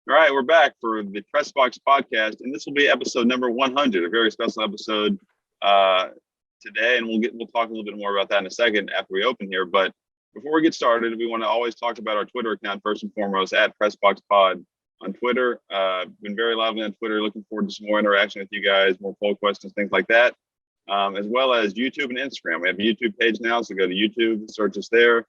All right, we're back for the Press Box podcast, and this will be episode number 100, a very special episode today, and we'll talk a little bit more about that in a second after we open here. But before we get started, we want to always talk about our Twitter account first and foremost at PressBoxPod on Twitter. Been very lively on Twitter. Looking forward to some more interaction with you guys, more poll questions, things like that, as well as YouTube and Instagram. We have a YouTube page now, so go to YouTube, search us there,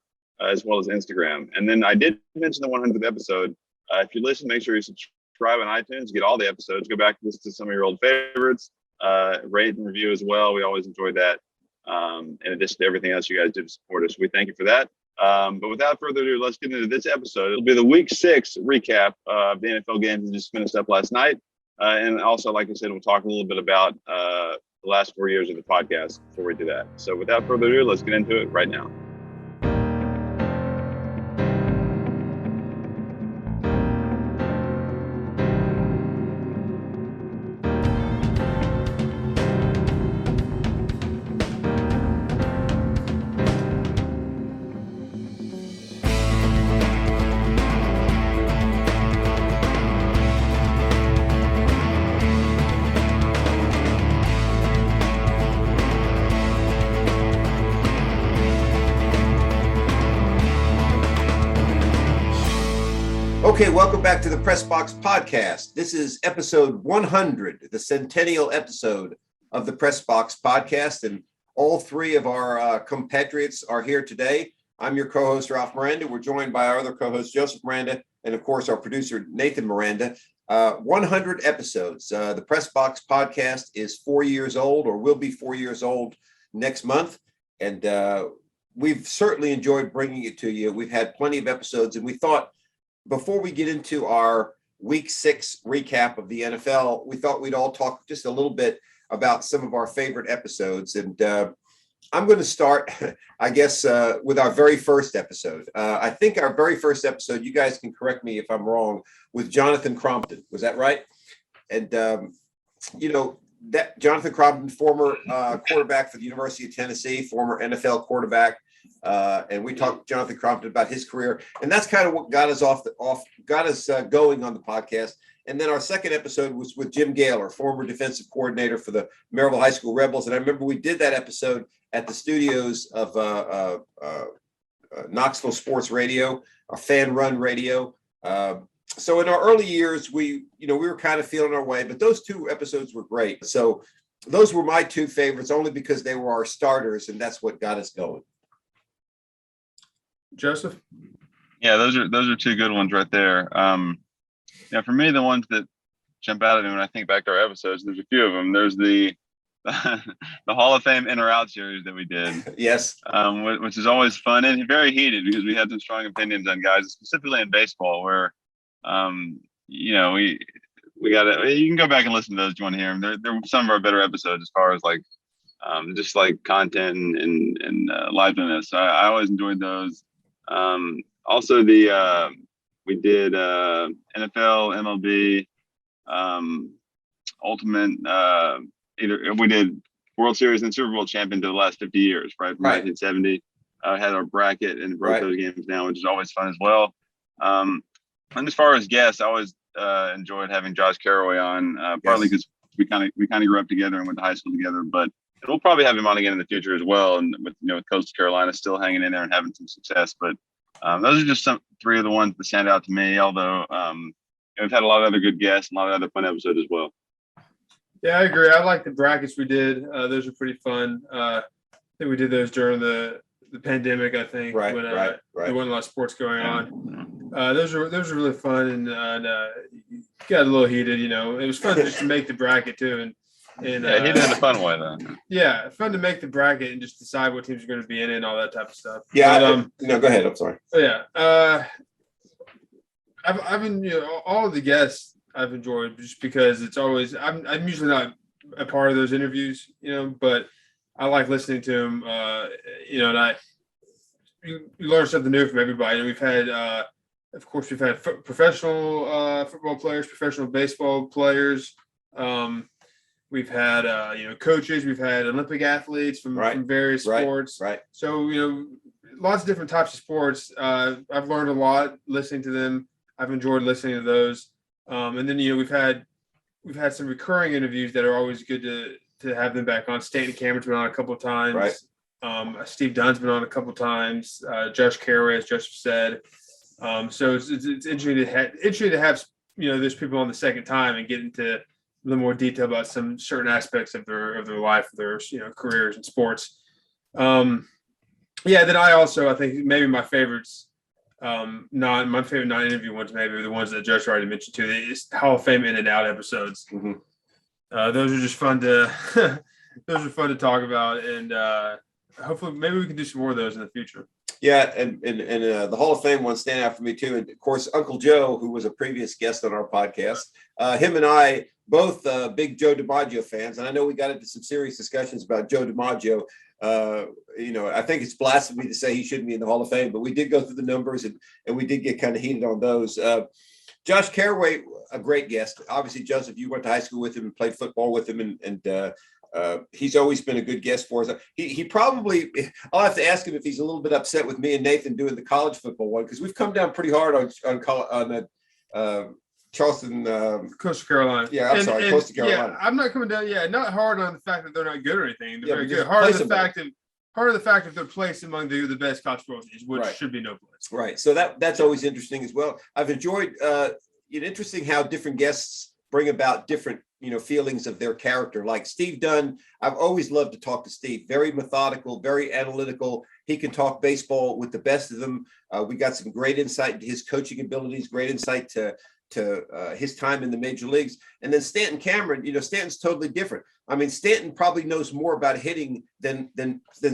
as well as Instagram. And then I did mention the 100th episode. If you listen, make sure you subscribe on iTunes, get all the episodes, go back and listen to some of your old favorites, rate and review as well. We always enjoy that. In addition to everything else you guys do to support us, we thank you for that. But without further ado, let's get into this episode. It'll be the Week 6 recap of the NFL games that just finished up last night. And also, like I said, we'll talk a little bit about the last 4 years of the podcast before we do that. So without further ado, let's get into it right now. Okay, welcome back to the Press Box Podcast. This is episode 100, the Centennial episode of the Press Box Podcast, and all three of our compatriots are here today. I'm your co-host, Ralph Miranda. We're joined by our other co-host, Joseph Miranda, and of course, our producer, Nathan Miranda. 100 episodes. The Press Box Podcast is 4 years old, or will be 4 years old next month, and we've certainly enjoyed bringing it to you. We've had plenty of episodes, and we thought, before we get into our Week 6 recap of the NFL, we thought we'd all talk just a little bit about some of our favorite episodes. And I'm going to start, I guess, with our very first episode. I think our very first episode, you guys can correct me if I'm wrong, with Jonathan Crompton. Was that right? And, that Jonathan Crompton, former quarterback for the University of Tennessee, former NFL quarterback. And we talked to Jonathan Crompton about his career, and that's kind of what got us going on the podcast. And then our second episode was with Jim Gaylor, former defensive coordinator for the Maryville High School Rebels. And I remember we did that episode at the studios of Knoxville Sports Radio, a fan-run radio. So in our early years, we were kind of feeling our way, but those two episodes were great. So those were my two favorites, only because they were our starters, and that's what got us going. Joseph? Yeah, those are two good ones right there. For me, the ones that jump out at me when I think back to our episodes, there's a few of them. There's the Hall of Fame in or out series that we did. Yes. Which is always fun and very heated because we had some strong opinions on guys, specifically in baseball, where we got it. You can go back and listen to those if you want to hear them. They're some of our better episodes as far as just like content and liveliness. I always enjoyed those. Also we did NFL, MLB, Ultimate, we did World Series and Super Bowl champion to the last 50 years, right? From 1970. Had our bracket and broke those games down, which is always fun as well. And as far as guests, I always enjoyed having Josh Caraway on, partly because we kind of grew up together and went to high school together, but we'll probably have him on again in the future as well. And with Coastal Carolina still hanging in there and having some success. But those are just three of the ones that stand out to me. Although we've had a lot of other good guests, and a lot of other fun episodes as well. Yeah, I agree. I like the brackets we did. Those are pretty fun. I think we did those during the pandemic. I think when there wasn't a lot of sports going on. Those are really fun and got a little heated. It was fun just to make the bracket too, and heated in a fun way though. Yeah, fun to make the bracket and just decide what teams are going to be in it and all that type of stuff. Yeah. No, go ahead. I'm sorry. Yeah. I've been all of the guests I've enjoyed just because it's always I'm usually not a part of those interviews, but I like listening to them, and you learn something new from everybody. And we've had, of course, professional football players, professional baseball players. We've had, coaches. We've had Olympic athletes from various sports. Right. So, lots of different types of sports. I've learned a lot listening to them. I've enjoyed listening to those. And then we've had some recurring interviews that are always good to have them back on. Stanton Cameron's been on a couple of times. Right. Steve Dunn's been on a couple of times. Josh Caraway, as Joseph said. So it's interesting to have those people on the second time and get into a little more detail about some certain aspects of their life, their careers in sports. Then I think maybe my favorites, my favorite non-interview ones maybe are the ones that Josh already mentioned too. It's Hall of Fame in and out episodes. Mm-hmm. Those are just fun to talk about, and hopefully maybe we can do some more of those in the future. Yeah, and the Hall of Fame one stand out for me too. And of course, Uncle Joe, who was a previous guest on our podcast, him and I both big Joe DiMaggio fans, and I know we got into some serious discussions about Joe DiMaggio. I think it's blasphemy to say he shouldn't be in the Hall of Fame, but we did go through the numbers and we did get kind of heated on those. Josh Caraway, a great guest. Obviously, Joseph, you went to high school with him and played football with him, and he's always been a good guest for us. He probably, I'll have to ask him if he's a little bit upset with me and Nathan doing the college football one, because we've come down pretty hard on Charleston, Coastal Carolina. Yeah, I'm sorry, Coastal Carolina. Yeah, I'm not coming down. Yeah, not hard on the fact that they're not good or anything. They're very good. Hard on the fact that they're placed among the best college football teams, which should be no place. Right. So that's always interesting as well. I've enjoyed interesting how different guests bring about different feelings of their character. Like Steve Dunn, I've always loved to talk to Steve. Very methodical, very analytical. He can talk baseball with the best of them. We got some great insight into his coaching abilities, great insight to his time in the major leagues. And then Stanton Cameron, Stanton's totally different. I mean, Stanton probably knows more about hitting than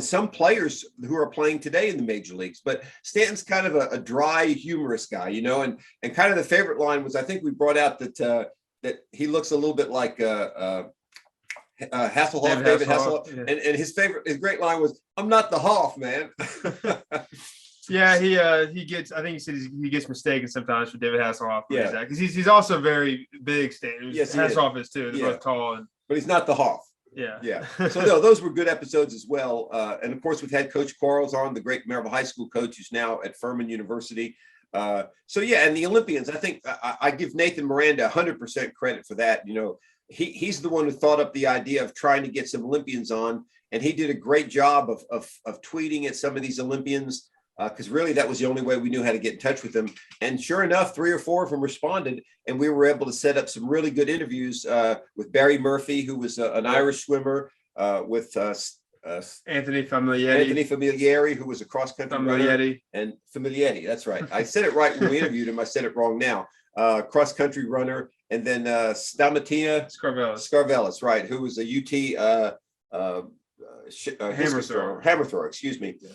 some players who are playing today in the major leagues. But Stanton's kind of a dry, humorous guy, and kind of the favorite line was, I think we brought out that he looks a little bit like David Hasselhoff. Yeah. And his great line was, "I'm not the Hoff, man." Yeah, he gets. I think he said he gets mistaken sometimes for David Hasselhoff. Yeah, because he's also very big. Yes, Hasselhoff is too. They're both tall, but he's not the Hoff. Yeah. So no, those were good episodes as well. And of course, we've had Coach Quarles on, the great Maryville High School coach, who's now at Furman University. And the Olympians. I think I give Nathan Miranda 100% credit for that. He's the one who thought up the idea of trying to get some Olympians on, and he did a great job of tweeting at some of these Olympians. Because really that was the only way we knew how to get in touch with them. And sure enough, 3 or 4 of them responded, and we were able to set up some really good interviews with Barry Murphy, who was an Irish swimmer, with Anthony Familieri, who was a cross-country runner. And Familieri, that's right. I said it right when we interviewed him. I said it wrong now. Cross-country runner. And then Stamatina Scarvelis, right, who was a UT hammer thrower, excuse me. Yeah.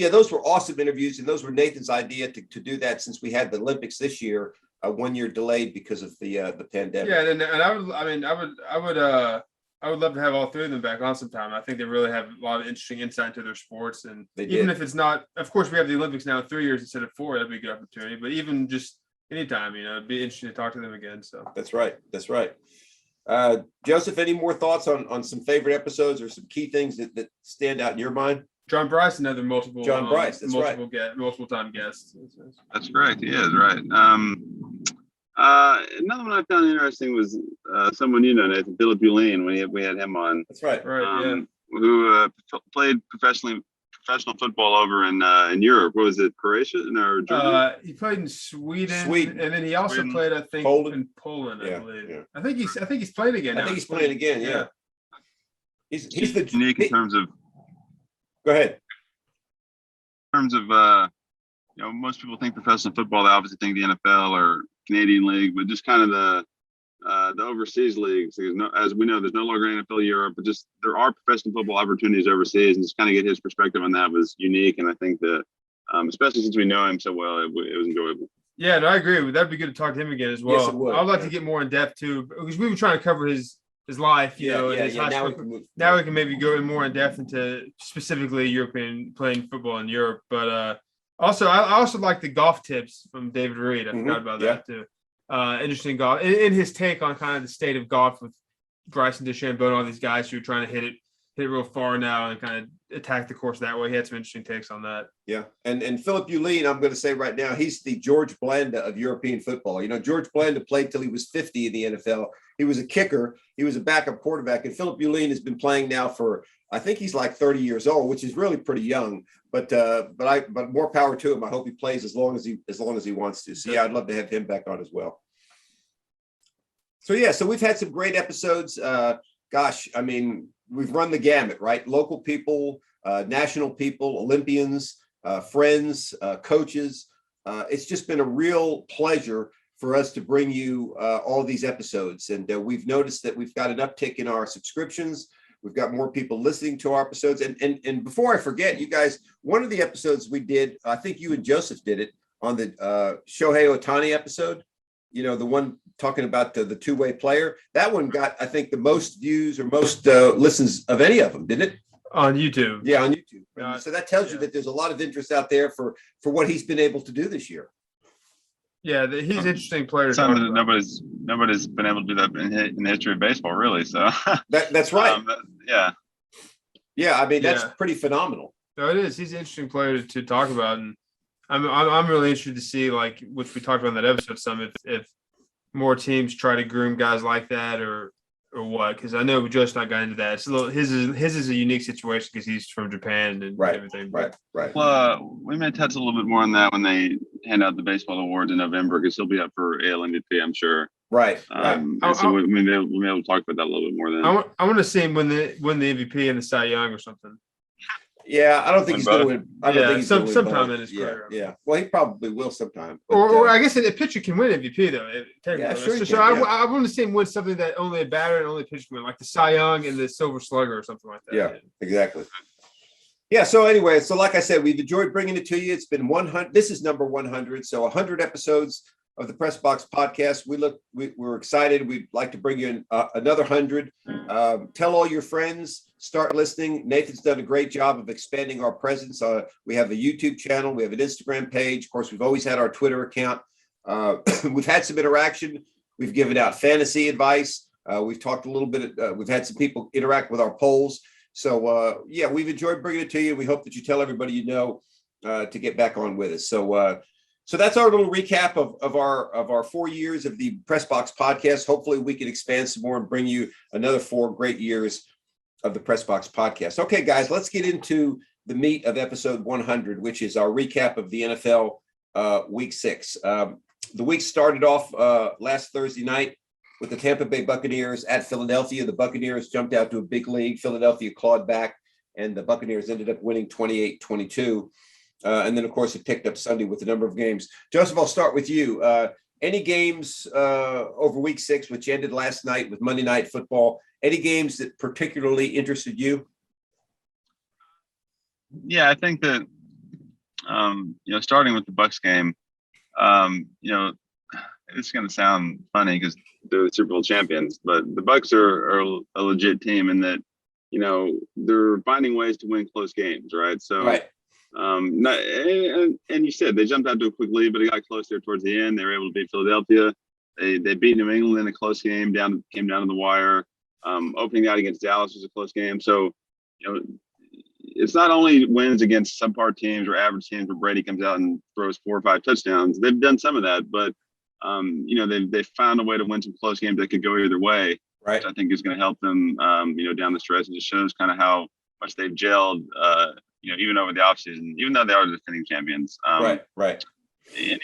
Those were awesome interviews, and those were Nathan's idea to do that, since we had the Olympics this year, 1 year delayed because of the pandemic. Yeah, and I would love to have all 3 of them back on sometime. I think they really have a lot of interesting insight into their sports, and even if it's not, of course, we have the Olympics now in 3 years instead of 4. That'd be a good opportunity. But even just anytime, it'd be interesting to talk to them again. So that's right. Joseph, any more thoughts on some favorite episodes or some key things that stand out in your mind? John Bryce, another multiple time guest. That's correct. He is right. Another one I found interesting was someone Nathan Bulleen, when we had him on. That's right. Who played professional football over in Europe. What was it, Croatia or Germany? He played in Sweden, and then he also played, I think, in Poland. I believe. Yeah. I think he's playing again. I think he's playing again. Yeah. He's the unique in terms of. Go ahead. In terms of, most people think professional football, they obviously think the NFL or Canadian League, but just kind of the overseas leagues. As we know, there's no longer NFL Europe, but just there are professional football opportunities overseas, and just kind of get his perspective on that was unique. And I think that, especially since we know him so well, it was enjoyable. Yeah, no, I agree. That'd be good to talk to him again as well. Yes, it would. I'd like to get more in depth too, because we were trying to cover his life, his high school. Now we can maybe go in more in depth into specifically European playing football in Europe. But I also like the golf tips from David Reed. I forgot about that too. Interesting golf in his take on kind of the state of golf with Bryson DeChambeau and all these guys who are trying to hit it hit real far now and kind of attack the course that way. He had some interesting takes on that. Yeah. And Philip Uline, I'm going to say right now, he's the George Blanda of European football. You know, George Blanda played till he was 50 in the NFL. He was a kicker. He was a backup quarterback. And Philip Uline has been playing now for, I think he's like 30 years old, which is really pretty young. But more power to him. I hope he plays as long as he wants to. So yeah, I'd love to have him back on as well. So yeah, so we've had some great episodes. Gosh, I mean, we've run the gamut, right? Local people, national people, Olympians, friends, coaches. It's just been a real pleasure for us to bring you all these episodes. And we've noticed that we've got an uptick in our subscriptions. We've got more people listening to our episodes. And before I forget, you guys, one of the episodes we did, I think you and Joseph did it on the Shohei Ohtani episode, you know, the one talking about the two-way player. That one got, I think, the most views or most listens of any of them, didn't it? On YouTube. Yeah, on YouTube. So that tells you that there's a lot of interest out there for what he's been able to do this year. Yeah, he's an interesting player. Something that nobody's been able to do that in the history of baseball, really. So that's right. Yeah, I mean, that's pretty phenomenal. No, it is. He's an interesting player to talk about, and I'm really interested to see, like, which we talked about in that episode, some if more teams try to groom guys like that or what, because I know Joe's not got into that. It's a little, his is a unique situation because he's from Japan and everything. Right. Well, we may touch a little bit more on that when they hand out the baseball awards in November, because he'll be up for AL MVP, I'm sure. Right. So we'll be able to talk about that a little bit more then. I want to see him win the MVP and the Cy Young or something. Yeah, I don't think he's going to win. I don't think he's going to win sometime in his career. Yeah. Well, he probably will sometime. But, or I guess a pitcher can win MVP though. Yeah, sure. So I want to see him win something that only a batter and only a pitcher can win, like the Cy Young and the Silver Slugger or something like that. Yeah, exactly. Yeah. So anyway, so like I said, we've enjoyed bringing it to you. It's been 100. This is number 100. So 100 episodes of the Press Box podcast. We're excited. We'd like to bring you in, another 100. Tell all your friends. Start listening. Nathan's done a great job of expanding our presence. We have a YouTube channel. We have an Instagram page. Of course, we've always had our Twitter account. We've had some interaction. We've given out fantasy advice. We've talked a little bit. We've had some people interact with our polls. So, yeah, we've enjoyed bringing it to you. We hope that you tell everybody you know to get back on with us. So that's our little recap of our 4 years of the Press Box podcast. Hopefully, we can expand some more and bring you another 4 great years of the Press Box podcast. Okay, guys, let's get into the meat of episode 100, which is our recap of the NFL week 6. The week started off last Thursday night with the Tampa Bay Buccaneers at Philadelphia. The Buccaneers jumped out to a big lead. Philadelphia clawed back, and the Buccaneers ended up winning 28-22. And then, of course, it picked up Sunday with a number of games. Joseph, I'll start with you. Any games over week 6, which ended last night with Monday Night Football, any games that particularly interested you? Yeah, I think that, starting with the Bucs game, it's going to sound funny because they're the Super Bowl champions, but the Bucs are a legit team in that, they're finding ways to win close games, right? So, right. And you said they jumped out to a quick lead, but it got close there towards the end. They were able to beat Philadelphia. They beat New England in a close game, came down to the wire. Opening out against Dallas was a close game. So, it's not only wins against subpar teams or average teams where Brady comes out and throws 4 or 5 touchdowns. They've done some of that, but they've found a way to win some close games that could go either way. Right. Which I think is going to help them, down the stretch. And just shows kind of how much they've gelled, even over the offseason, even though they are the defending champions. Right. And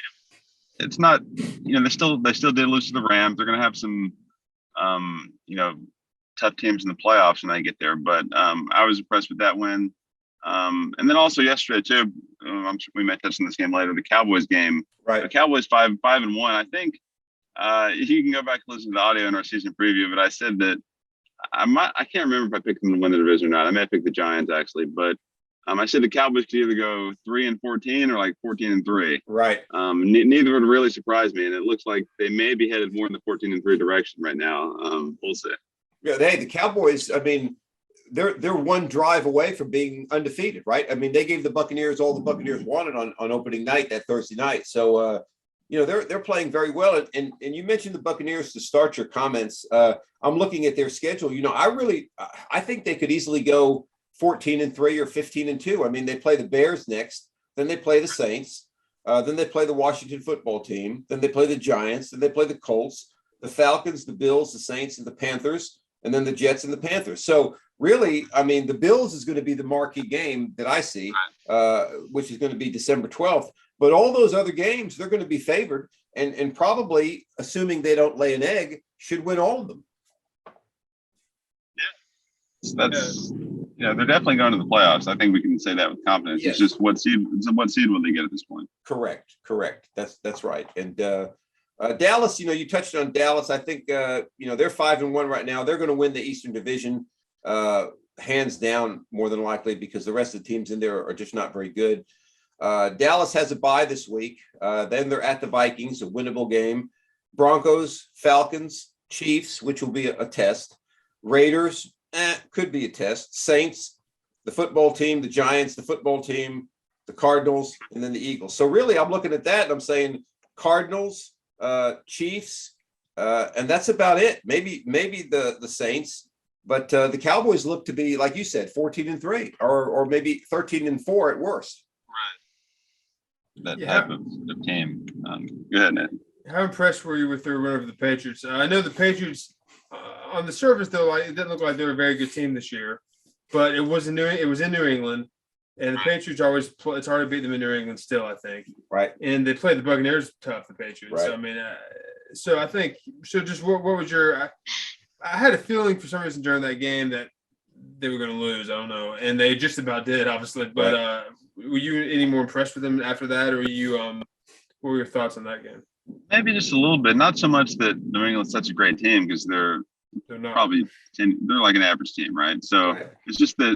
it's not, they still did lose to the Rams. They're going to have some, tough teams in the playoffs when they get there. But I was impressed with that win. And then also yesterday too, I'm sure we may touch on this game later, the Cowboys game. Right. The Cowboys 5-1. I think you can go back and listen to the audio in our season preview, but I said that I can't remember if I picked them to win the division or not. I may have picked the Giants actually, but I said the Cowboys could either go 3-14 or like 14-3. Right. Neither would really surprise me, and it looks like they may be headed more in the 14-3 direction right now. We'll see. Yeah. Hey, the Cowboys. I mean, they're one drive away from being undefeated, right? I mean, they gave the Buccaneers all the Buccaneers wanted on opening night that Thursday night. So, they're playing very well. And you mentioned the Buccaneers to start your comments. I'm looking at their schedule. I think they could easily go 14-3 or 15-2. I mean, they play the Bears next, then they play the Saints, then they play the Washington football team, then they play the Giants, then they play the Colts, the Falcons, the Bills, the Saints, and the Panthers, and then the Jets and the Panthers. So really, I mean, the Bills is going to be the marquee game that I see, which is going to be December 12th. But all those other games, they're going to be favored, and probably, assuming they don't lay an egg, should win all of them. Yeah, they're definitely going to the playoffs. I think we can say that with confidence. Yes. It's just what seed will they get at this point? Correct. That's right. And Dallas, you touched on Dallas. I think they're 5-1 right now. They're going to win the Eastern Division, hands down, more than likely, because the rest of the teams in there are just not very good. Dallas has a bye this week. Then they're at the Vikings, a winnable game. Broncos, Falcons, Chiefs, which will be a test. Raiders, could be a test. Saints, the football team, the Giants, the football team, the Cardinals, and then the Eagles. So really, I'm looking at that and I'm saying Cardinals, Chiefs, and that's about it. Maybe the Saints, but the Cowboys look to be, like you said, 14-3 or maybe 13-4 at worst. That type of team. Go ahead, Ned. How impressed were you with their win over the Patriots? I know the Patriots, on the surface, though, it didn't look like they were a very good team this year, but it was in New England, and the Patriots always it's hard to beat them in New England still, I think. Right. And they played the Buccaneers tough, the Patriots. Right. So, I mean, I think just what was your? I had a feeling for some reason during that game that they were going to lose. I don't know, and they just about did, obviously. But were you any more impressed with them after that, or were you? What were your thoughts on that game? Maybe just a little bit. Not so much that New England's such a great team, because they're not. Probably they're like an average team, right? So It's just that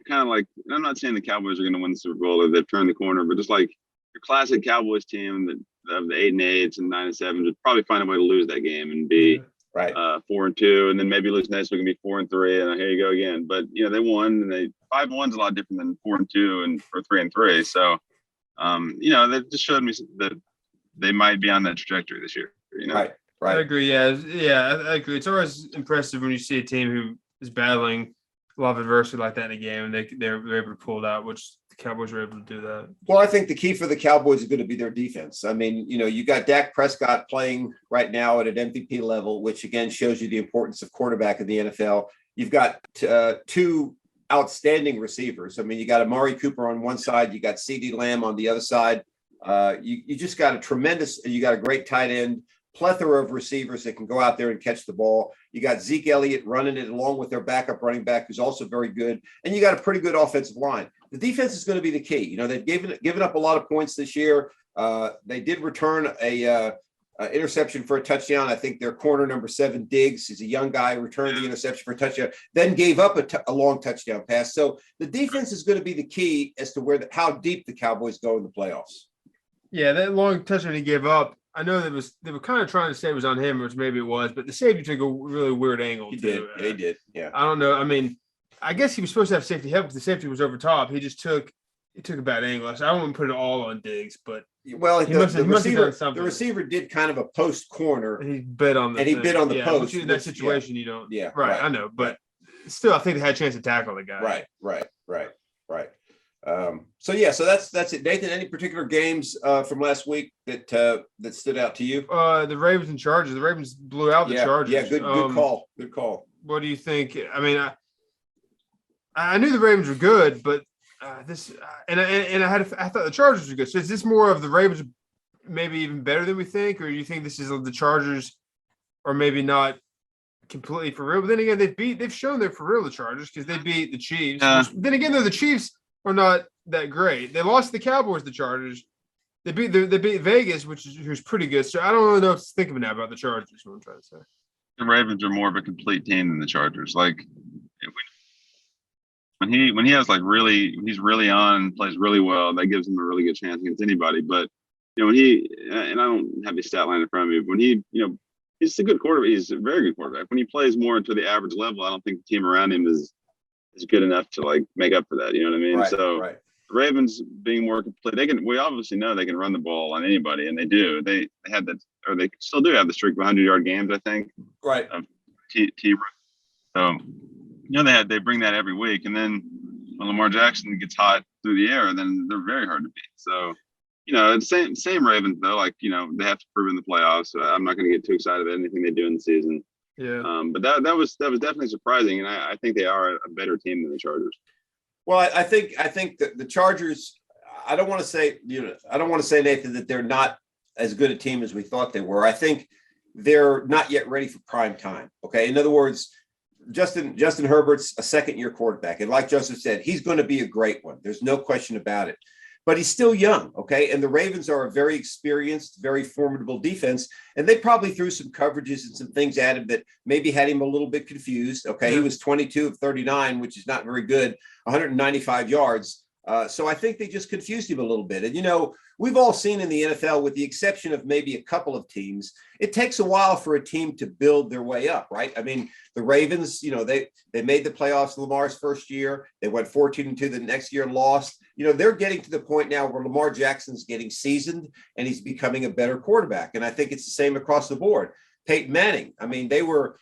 kind of like, I'm not saying the Cowboys are going to win the Super Bowl or they've turned the corner, but just like your classic Cowboys team that of the 8-8 and 9-7 would probably find a way to lose that game and be 4-2, and then maybe lose next week and be 4-3, and here you go again. But they won, and 5-1's a lot different than 4-2 or 3-3. So that just showed me that they might be on that trajectory this year. Right. I agree. Yeah, I agree. It's always impressive when you see a team who is battling a lot of adversity like that in a game, and they're able to pull it out, which the Cowboys were able to do that. Well, I think the key for the Cowboys is going to be their defense. I mean, you got Dak Prescott playing right now at an MVP level, which again shows you the importance of quarterback in the NFL. You've got two outstanding receivers. I mean, you got Amari Cooper on one side, you got CeeDee Lamb on the other side. You just got you got a great tight end, plethora of receivers that can go out there and catch the ball. You got Zeke Elliott running it along with their backup running back, who's also very good. And you got a pretty good offensive line. The defense is going to be the key. They've given up a lot of points this year. They did return a interception for a touchdown. I think their corner number 7, Diggs, is a young guy, returned the interception for a touchdown, then gave up a long touchdown pass. So the defense is going to be the key as to how deep the Cowboys go in the playoffs. Yeah, that long touchdown he gave up, I know they were kind of trying to say it was on him, which maybe it was, but the safety took a really weird angle. He did. Yeah. I don't know. I mean, I guess he was supposed to have safety help, but the safety was over top. He just took a bad angle. So I don't want to put it all on Diggs, but the receiver did kind of a post corner. And he bit on the post. In that situation, you don't. Yeah. Right. I know, but still, I think they had a chance to tackle the guy. Right. So that's it. Nathan, any particular games from last week that stood out to you? The Ravens and Chargers. The Ravens blew out the Chargers. Yeah, good call. Good call. What do you think? I mean, I knew the Ravens were good, but I thought the Chargers were good. So is this more of the Ravens maybe even better than we think, or do you think this is the Chargers are maybe not completely for real? But then again, they've shown they're for real, the Chargers, because they beat the Chiefs. Then again, though, the Chiefs are not that great. They lost the Cowboys, the Chargers. They beat Vegas, who's pretty good. So I don't really know what to think of now about the Chargers. Is what I'm trying to say. The Ravens are more of a complete team than the Chargers. Like when he has he's really on and plays really well, that gives him a really good chance against anybody. But when and I don't have the stat line in front of me, but when he's a good quarterback. He's a very good quarterback. When he plays more into the average level, I don't think the team around him is good enough to make up for that. You know what I mean? Right, right. Ravens being more complete, we obviously know they can run the ball on anybody, and they do. They had that, or they still do have the streak of 100-yard games, I think. Right. Of So, they bring that every week, and then when Lamar Jackson gets hot through the air, then they're very hard to beat. So, it's same Ravens though. Like, they have to prove in the playoffs. So I'm not going to get too excited about anything they do in the season. Yeah. But that was definitely surprising, and I think they are a better team than the Chargers. Well, I think that the Chargers. I don't want to say Nathan that they're not as good a team as we thought they were. I think they're not yet ready for prime time. Okay, in other words, Justin Herbert's a second-year quarterback, and like Joseph said, he's going to be a great one. There's no question about it. But he's still young, okay? And the Ravens are a very experienced, very formidable defense, and they probably threw some coverages and some things at him that maybe had him a little bit confused, okay? He was 22 of 39, which is not very good, 195 yards. So I think they just confused him a little bit. And, we've all seen in the NFL, with the exception of maybe a couple of teams, it takes a while for a team to build their way up, right? I mean, the Ravens, they made the playoffs Lamar's first year. They went 14-2 the next year, lost. They're getting to the point now where Lamar Jackson's getting seasoned and he's becoming a better quarterback. And I think it's the same across the board. Peyton Manning, I mean, they were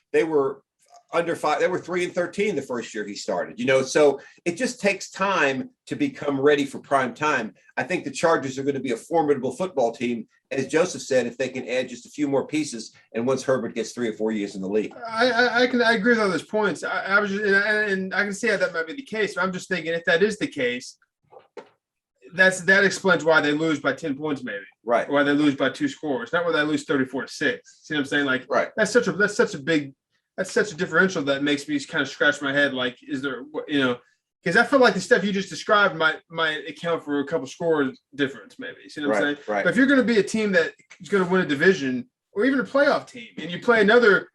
under 5. They were 3-13 the first year he started, so it just takes time to become ready for prime time. I think the Chargers are going to be a formidable football team, as Joseph said, if they can add just a few more pieces. And once Herbert gets 3 or 4 years in the league, I agree with all those points. I was just, and I can see how that might be the case. But I'm just thinking, if that is the case, that explains why they lose by 10 points, maybe. Right. Or why they lose by 2 scores, not why they lose 34-6. See what I'm saying? Like, right. That's such a differential that makes me kind of scratch my head. Like, is there, because I feel like the stuff you just described might account for a couple score difference, maybe. See what I'm saying? Right. But if you're going to be a team that is going to win a division or even a playoff team, and you play another,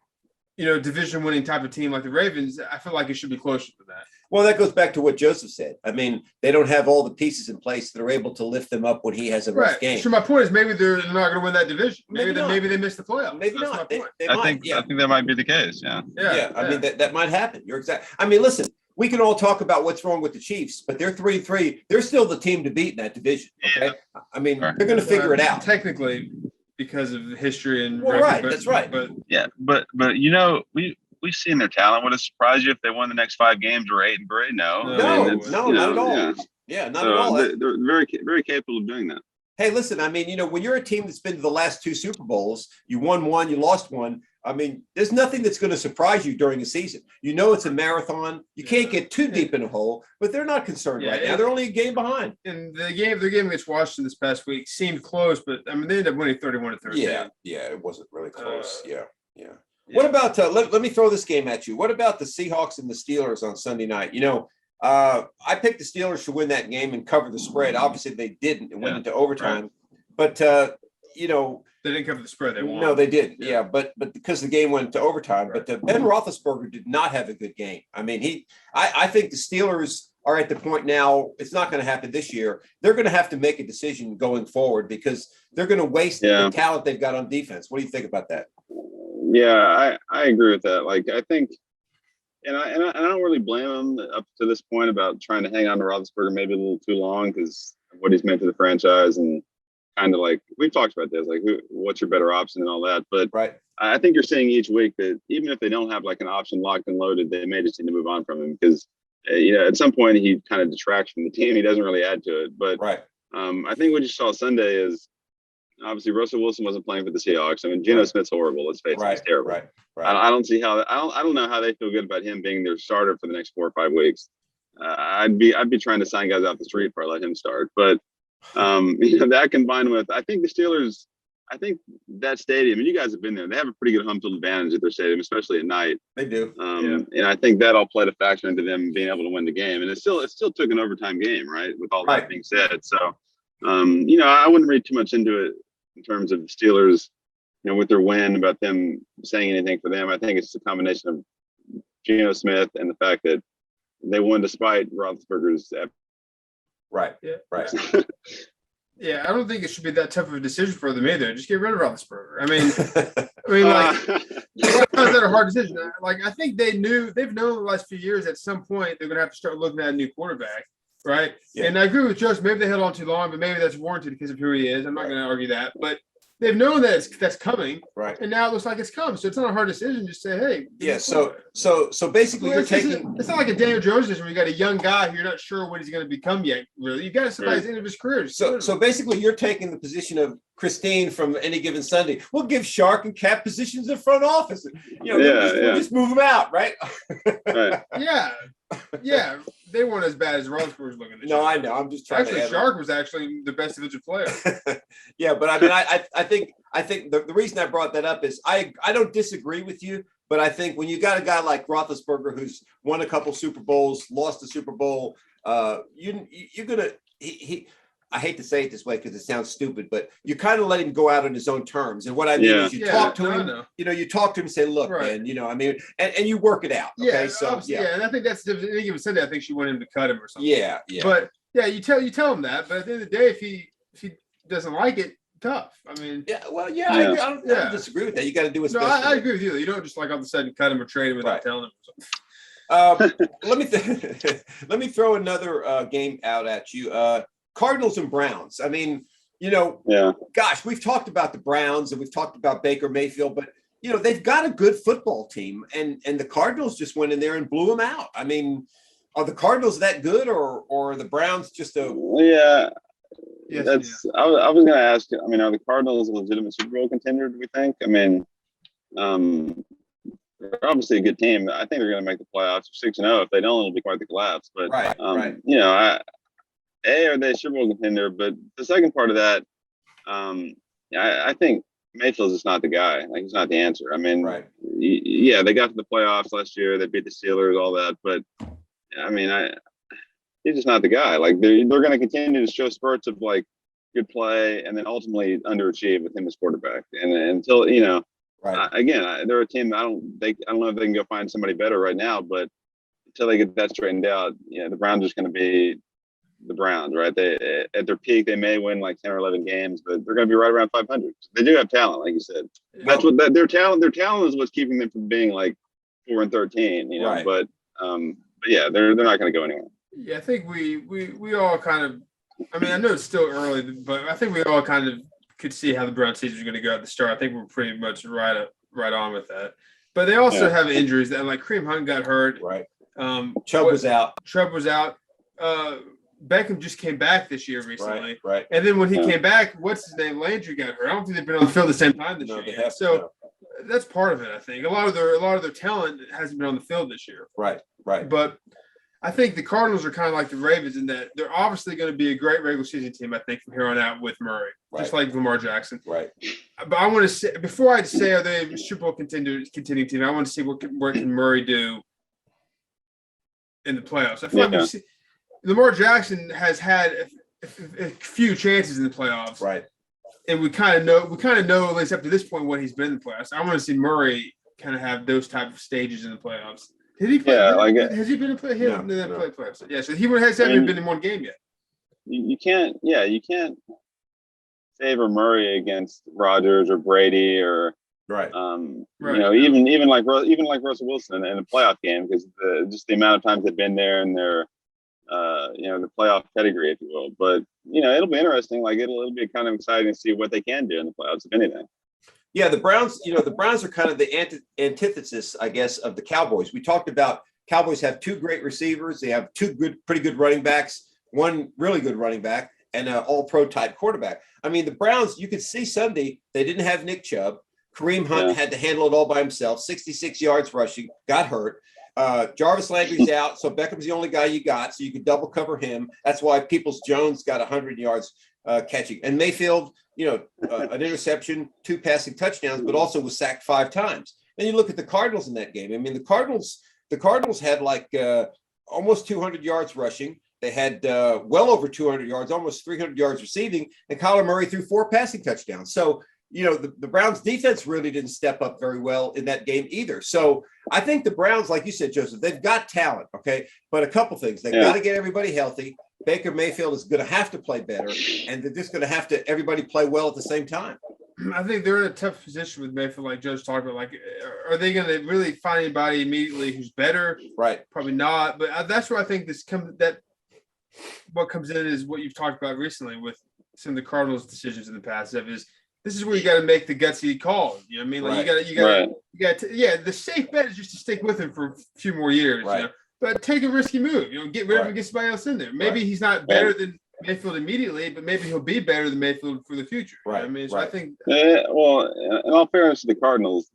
division winning type of team like the Ravens, I feel like it should be closer to that. Well, that goes back to what Joseph said. I mean, they don't have all the pieces in place that are able to lift them up when he has a rough game. So my point is, maybe they're not going to win that division. Maybe they miss the playoffs. Maybe That's not. my point. I think that might be the case. Yeah. I mean, that might happen. You're exact. I mean, listen, we can all talk about what's wrong with the Chiefs, but they're 3-3. They're still the team to beat in that division. Okay. Yeah. I mean, they're going to figure it out. Technically, because of history and that's right. But we've seen their talent. Would it surprise you if they won the next 5 games or 8-3? No, not at all. Yeah, not at all. They're very, very capable of doing that. Hey, listen, I mean, when you're a team that's been to the last 2 Super Bowls, you won 1, you lost 1. I mean, there's nothing that's going to surprise you during a season. It's a marathon. You can't get too deep in a hole, but they're not concerned right now. They're only a game behind. And their game against Washington this past week seemed close, but I mean, they ended up winning 31-13. Yeah, it wasn't really close. Yeah. What about let me throw this game at you. What about the Seahawks and the Steelers on Sunday night? I picked the Steelers to win that game and cover the spread. Obviously, they didn't. It went into overtime. Right. But they didn't cover the spread. They won. No, they did. Yeah, but because the game went to overtime. Right. But Ben Roethlisberger did not have a good game. I mean, I think the Steelers are at the point now. It's not going to happen this year. They're going to have to make a decision going forward because they're going to waste the talent they've got on defense. What do you think about that? Yeah, I agree with that. Like, I think, and I don't really blame him up to this point about trying to hang on to Roethlisberger maybe a little too long because of what he's meant to the franchise and kind of like we've talked about this, like what's your better option and all that. But right. I think you're seeing each week that even if they don't have like an option locked and loaded, they may just need to move on from him because at some point he kind of detracts from the team. He doesn't really add to it. But I think what you saw Sunday is. Obviously, Russell Wilson wasn't playing for the Seahawks. I mean, Geno Smith's horrible. Let's face it, he's terrible. Right. I don't see how. I don't know how they feel good about him being their starter for the next 4 or 5 weeks. I'd be trying to sign guys off the street before I let him start. But that combined with, I think the Steelers. I think that stadium, and you guys have been there. They have a pretty good home field advantage at their stadium, especially at night. They do. And I think that all played a factor into them being able to win the game. And it still took an overtime game, right? With all that being said, so. I wouldn't read too much into it in terms of the Steelers, with their win about them saying anything for them. I think it's a combination of Geno Smith and the fact that they won despite Roethlisberger's. Right. Yeah. Right. Yeah, I don't think it should be that tough of a decision for them either. Just get rid of Roethlisberger. I mean, that's not a hard decision. Like, I think they've known the last few years at some point they're going to have to start looking at a new quarterback. right? Yeah. And I agree with Joseph. Maybe they held on too long, but maybe that's warranted because of who he is. I'm not going to argue that, but they've known that that's coming, right? And now it looks like it's come. So it's not a hard decision. Just say, hey, yeah. So basically, well, you're taking. It's not like a Daniel Jones decision where you got a young guy who you're not sure what he's going to become yet. Really, you got somebody at the end of his career. So basically, you're taking the position of Christine from Any Given Sunday. We'll give Shark and Cap positions in front office. We'll just move them out, right? Right. Yeah. They weren't as bad as Roethlisberger's looking. No, I know. I'm just trying. Actually, Shark was actually the best defensive player. Yeah, but I mean, I think the reason I brought that up is I don't disagree with you, but I think when you got a guy like Roethlisberger who's won a couple Super Bowls, lost a Super Bowl, you're gonna he. I hate to say it this way because it sounds stupid, but you kind of let him go out on his own terms. And what I mean is you talk to him, you talk to him and say, look, man, I mean, and you work it out. Okay. And I think that's the Any Given Sunday. I think she wanted him to cut him or something. Yeah. But you tell him that. But at the end of the day, if he doesn't like it, tough. I mean, I don't disagree with that. You got to do what's best. I agree with you. You don't just like all of a sudden cut him or trade him without telling him or something. Let me throw another game out at you. Cardinals and Browns. I mean, gosh, we've talked about the Browns and we've talked about Baker Mayfield, but they've got a good football team, and the Cardinals just went in there and blew them out. I mean, are the Cardinals that good, or are the Browns just a? Yeah, I was going to ask. I mean, are the Cardinals a legitimate Super Bowl contender? Do we think? I mean, they're obviously a good team. I think they're going to make the playoffs. 6-0. If they don't, it'll be quite the collapse. But right. Are they a Super Bowl contender? But the second part of that, I think Mayfield's just not the guy. Like, he's not the answer. I mean, they got to the playoffs last year. They beat the Steelers, all that. But I mean, he's just not the guy. Like, they're going to continue to show spurts of like good play, and then ultimately underachieve with him as quarterback. And until again, they're a team. I don't know if they can go find somebody better right now, but until they get that straightened out, the Browns are just going to be the Browns, right? They at their peak, they may win like 10 or 11 games, but they're going to be right around 500. They do have talent, like you said. That's what their talent is what's keeping them from being like 4-13. Right. But yeah, they're not going to go anywhere. Yeah, I think we all kind of. I mean, I know it's still early, but I think we all kind of could see how the Browns season is going to go at the start. I think we're pretty much right on with that. But they also have injuries that, like, Kareem Hunt got hurt. Right. Chubb was out. Beckham just came back this year recently. Right. And then when he came back, what's his name? Landry got hurt. I don't think they've been on the field at the same time this year. So that's part of it, I think. A lot of their talent hasn't been on the field this year. Right. But I think the Cardinals are kind of like the Ravens in that they're obviously going to be a great regular season team, I think, from here on out with Murray, just like Lamar Jackson. Right. But I want to say, before I say are they a Super Bowl contending team, I want to see what can Murray do in the playoffs. I feel like Lamar Jackson has had a few chances in the playoffs, right? And we kind of know at least up to this point what he's been in the playoffs. I want to see Murray kind of have those type of stages in the playoffs. Did he play? Yeah, has he been in play? No. Playoffs. Yeah, so he hasn't been in one game yet. You can't favor Murray against Rodgers or Brady or even like Russell Wilson in a playoff game, because just the amount of times they've been there and their the playoff pedigree, if you will. But it'll be interesting. Like, it'll be kind of exciting to see what they can do in the playoffs, if anything. Yeah, the Browns are kind of the antithesis, I guess, of the Cowboys. We talked about Cowboys have two great receivers. They have pretty good running backs, one really good running back, and an all-pro type quarterback. I mean, the Browns, you could see Sunday, they didn't have Nick Chubb. Kareem Hunt had to handle it all by himself, 66 yards rushing, got hurt. Jarvis Landry's out, so Beckham's the only guy you got, so you could double cover him. That's why Peoples-Jones got 100 yards catching. And Mayfield, an interception, 2 passing touchdowns, but also was sacked 5 times. Then you look at the Cardinals in that game. I mean, the Cardinals had like almost 200 yards rushing. They had well over 200 yards, almost 300 yards receiving, and Kyler Murray threw 4 passing touchdowns. So, the Browns defense really didn't step up very well in that game either. So I think the Browns, like you said, Joseph, they've got talent, okay? But a couple things. They've got to get everybody healthy. Baker Mayfield is going to have to play better, and they're just going to have to everybody play well at the same time. I think they're in a tough position with Mayfield, like Joe's talking about. Like, are they going to really find anybody immediately who's better? Right. Probably not. But that's where I think what comes in is what you've talked about recently with some of the Cardinals' decisions in the past. This is where you got to make the gutsy call. You know what I mean? Like you got to. The safe bet is just to stick with him for a few more years. Right. You know? But take a risky move. Get rid of him and get somebody else in there. Maybe he's not better than Mayfield immediately, but maybe he'll be better than Mayfield for the future. Right. You know what I mean, so I think. Well, in all fairness to the Cardinals,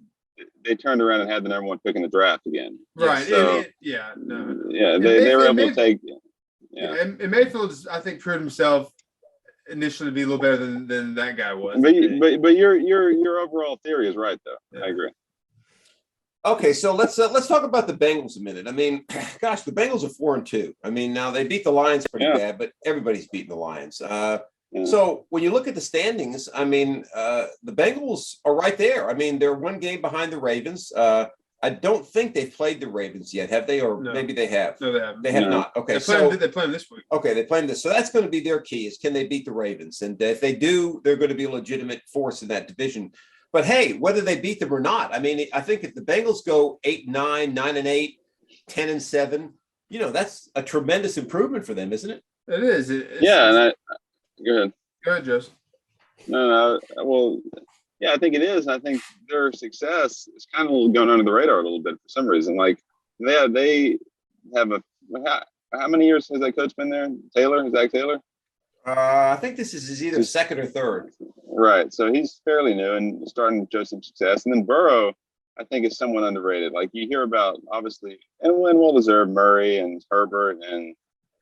they turned around and had the number 1 pick in the draft again. Right. So, they were able to take. Yeah. And Mayfield's, I think, proved himself initially to be a little better than that guy was. But your overall theory is right, though. Yeah. I agree. Okay, so let's talk about the Bengals a minute. I mean, gosh, the Bengals are 4-2. I mean, now they beat the Lions pretty bad, but everybody's beating the Lions. So when you look at the standings, I mean, the Bengals are right there. I mean, they're 1 game behind the Ravens. I don't think they've played the Ravens yet, have they? Or maybe they have. No, they haven't. They have not. Okay, they play them this week. Okay, they play them this. So that's going to be their key: is can they beat the Ravens? And if they do, they're going to be a legitimate force in that division. But hey, whether they beat them or not, I mean, I think if the Bengals go 8-9, 9-8, 10-7, that's a tremendous improvement for them, isn't it? It is. Go ahead. Go ahead, Joseph. No. Well, yeah, I think it is. I think their success is kind of going under the radar a little bit for some reason. Like they have how many years has that coach been there? Zach Taylor? I think this is his either second or third. Right. So he's fairly new and starting to show some success. And then Burrow, I think, is somewhat underrated. Like you hear about, obviously, and well-deserved Murray and Herbert and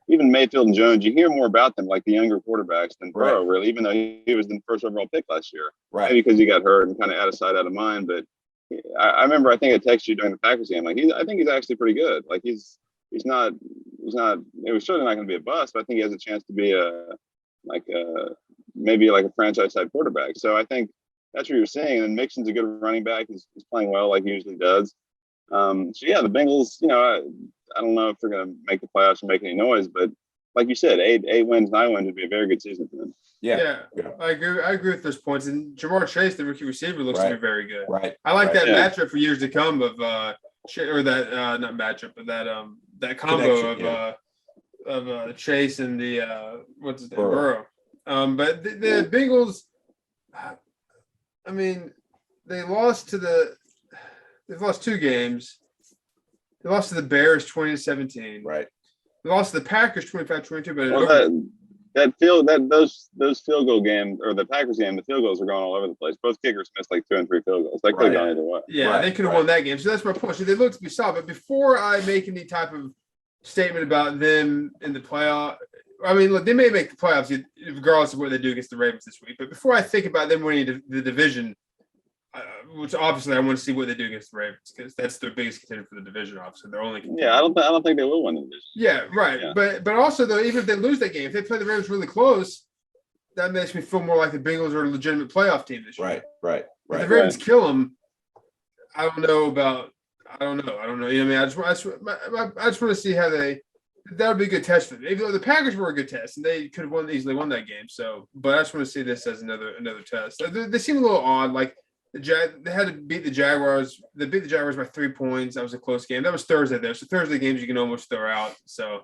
even Mayfield and Jones. You hear more about them, like the younger quarterbacks, than Burrow, really, even though he was the first overall pick last year. Right. Maybe because he got hurt and kind of out of sight, out of mind. But I remember, I think I texted you during the Packers game. Like I think he's actually pretty good. Like he's not. It was certainly not going to be a bust, but I think he has a chance to be maybe like a franchise type quarterback. So I think that's what you're seeing. And Mixon's a good running back. He's playing well like he usually does. So yeah, the Bengals, I don't know if they're going to make the playoffs or make any noise, but like you said, 8 wins, 9 wins would be a very good season for them. Yeah. I agree with those points. And Jamar Chase, the rookie receiver, looks to be very good. Right. I like that matchup for years to come of not matchup, but that combo of Chase and the Burrow. But the Bengals, I mean, they've lost 2 games. They lost to the Bears 20-17. Right. They lost to the Packers 25-22. But those field goal games, or the Packers game, the field goals are going all over the place. Both kickers missed like 2 and 3 field goals. They could have gone either way. Yeah, they could have won that game. So that's my point. So they look to be solid. But before I make any type of statement about them in the playoff, I mean, look, they may make the playoffs regardless of what they do against the Ravens this week. But before I think about them winning the division, which obviously I want to see what they do against the Ravens because that's their biggest contender for the division. Obviously, they're only contender. Yeah, I don't think they will win the division. Yeah, right. Yeah. But also though, even if they lose that game, if they play the Ravens really close, that makes me feel more like the Bengals are a legitimate playoff team this year. Right. If the Ravens kill them, I don't know. You know what I mean? I just want to see how they. That would be a good test for them. Even though the Packers were a good test and they could have easily won that game. So, but I just want to see this as another test. They seem a little odd. Like they had to beat the Jaguars. They beat the Jaguars by 3 points. That was a close game. That was Thursday though. So Thursday games you can almost throw out. So,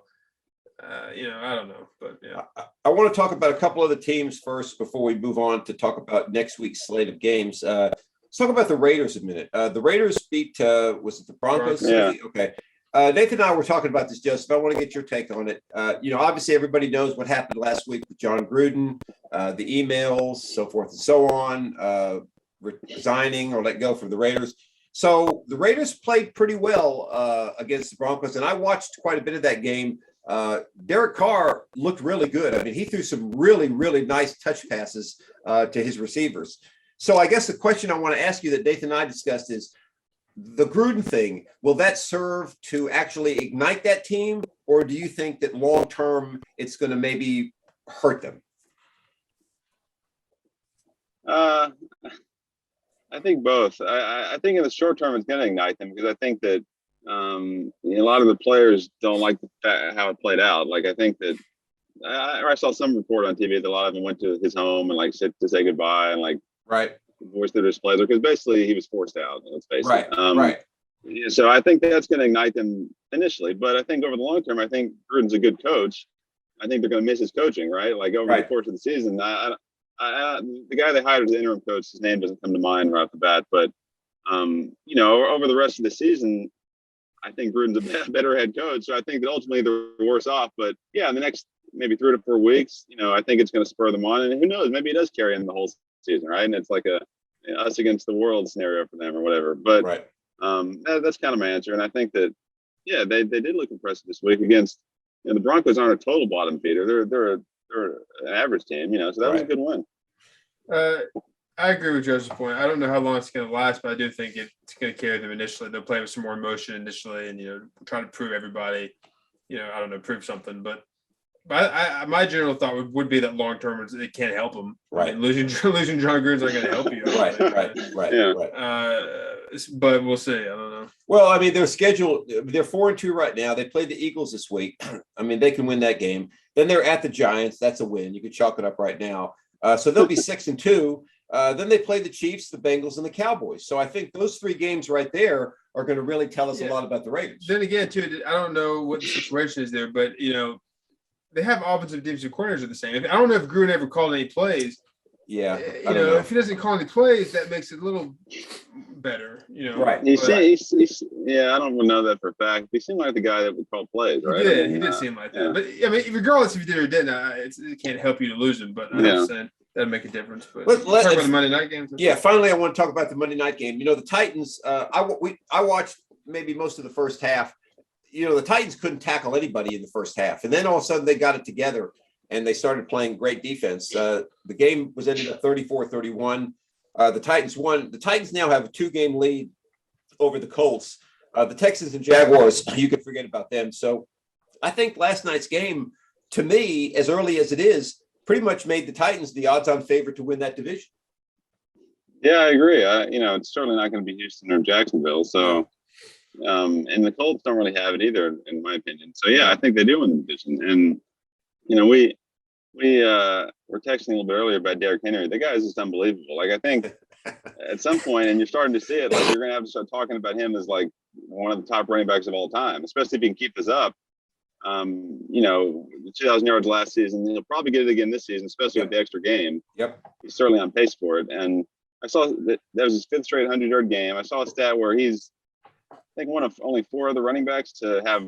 I don't know, but yeah. I want to talk about a couple of the teams first before we move on to talk about next week's slate of games. Let's talk about the Raiders a minute. The Raiders beat was it the Broncos? Yeah. Okay. Nathan and I were talking about this, Joseph. I want to get your take on it. Obviously everybody knows what happened last week with Jon Gruden, the emails, so forth and so on, resigning or let go from the Raiders. So the Raiders played pretty well against the Broncos, and I watched quite a bit of that game. Derek Carr looked really good. I mean, he threw some really, really nice touch passes to his receivers. So I guess the question I want to ask you that Nathan and I discussed is, the Gruden thing, will that serve to actually ignite that team, or do you think that long term it's going to maybe hurt them? I think both. I think in the short term it's going to ignite them because I think that a lot of the players don't like how it played out. Like I think that I saw some report on TV that a lot of them went to his home and to say goodbye and voice their displeasure because basically he was forced out. Let's face it. Right. So I think that's going to ignite them initially, but I think over the long term, I think Gruden's a good coach. I think they're going to miss his coaching, right? Like over the course of the season. The guy they hired as the interim coach, his name doesn't come to mind right off the bat, but over the rest of the season, I think Gruden's a better head coach. So I think that ultimately they're worse off. But yeah, in the next maybe 3 to 4 weeks, I think it's going to spur them on. And who knows, maybe it does carry in the whole season, right? And it's like a us against the world scenario for them or whatever. But that's kind of my answer. And I think that, yeah, they did look impressive this week against, the Broncos aren't a total bottom feeder. They're an average team, so that was a good win. I agree with Joseph's point. I don't know how long it's going to last, but I do think it's going to carry them initially. They'll play with some more emotion initially and, try to prove everybody, prove something. But my general thought would be that long term it can't help them. Right. I mean, losing Jon Gruden's not going to help you. Right. But we'll see. I don't know. Well, I mean, they're 4-2 right now. They played the Eagles this week. I mean, they can win that game. Then they're at the Giants. That's a win. You can chalk it up right now. So they'll be 6-2. Then they play the Chiefs, the Bengals, and the Cowboys. So I think those 3 games right there are going to really tell us a lot about the Raiders. Then again, too, I don't know what the situation is there, but they have offensive defensive coordinators are the same. I don't know if Gruden ever called any plays. Yeah, if he doesn't call any plays, that makes it a little better. Right. I don't know that for a fact. He seemed like the guy that would call plays, right? He did seem like that. But I mean, regardless if he did or didn't, it can't help you to lose him. But I'm just saying that'd make a difference. But talk about the Monday night games. Yeah, finally, I want to talk about the Monday night game. The Titans. I watched maybe most of the first half. The Titans couldn't tackle anybody in the first half, and then all of a sudden they got it together and they started playing great defense. The game was ended up 34-31. The Titans won. The Titans now have a 2-game lead over the Colts. The Texans and Jaguars, you can forget about them. So I think last night's game, to me, as early as it is, pretty much made the Titans the odds-on favorite to win that division. Yeah, I agree. It's certainly not going to be Houston or Jacksonville. So, and the Colts don't really have it either, in my opinion. So, yeah, I think they do win the division. And, we were texting a little bit earlier about Derrick Henry. The guy is just unbelievable. Like, I think at some point, and you're starting to see it, like you're going to have to start talking about him as like one of the top running backs of all time, especially if he can keep this up. The 2,000 yards last season, he'll probably get it again this season, especially with the extra game. Yep. He's certainly on pace for it. And I saw that was his 5th straight 100-yard game. I saw a stat where he's, I think, one of only 4 other running backs to have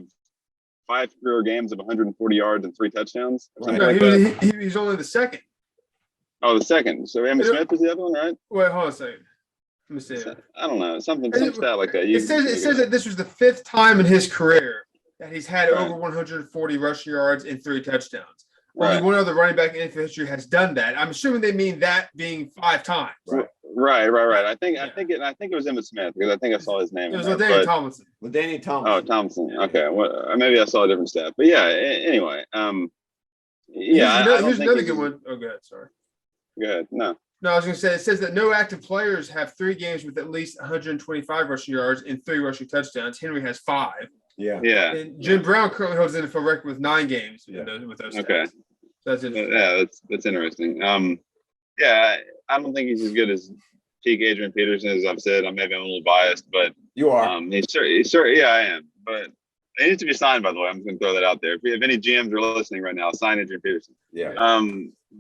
5 career games of 140 yards and 3 touchdowns. He's only the second. Oh, the second. So Emmitt Smith was the other one, right? Wait, hold on a second. Let me see. I don't know. Some stat like that. It says that this was the 5th time in his career that he's had over 140 rushing yards and 3 touchdowns. Only one other running back in NFL history has done that. I'm assuming they mean that being 5 times. Right. I think it was Emmitt Smith because I think I saw his name. It was LaDainian Tomlinson. LaDainian Tomlinson. Oh, Thompson. Okay. Well, maybe I saw a different stat, but yeah. Anyway, here's another good one. Oh, go ahead. Sorry. Go ahead. No, I was going to say it says that no active players have 3 games with at least 125 rushing yards and 3 rushing touchdowns. Henry has 5. Yeah. And Jim Brown currently holds the NFL record with 9 games with those stats. Okay. So that's interesting. Yeah, that's interesting. I don't think he's as good as peak Adrian Peterson, as I've said. Maybe I'm a little biased, but you are. Yeah, I am. But he needs to be signed, by the way. I'm just going to throw that out there. If any GMs are listening right now, sign Adrian Peterson. Yeah.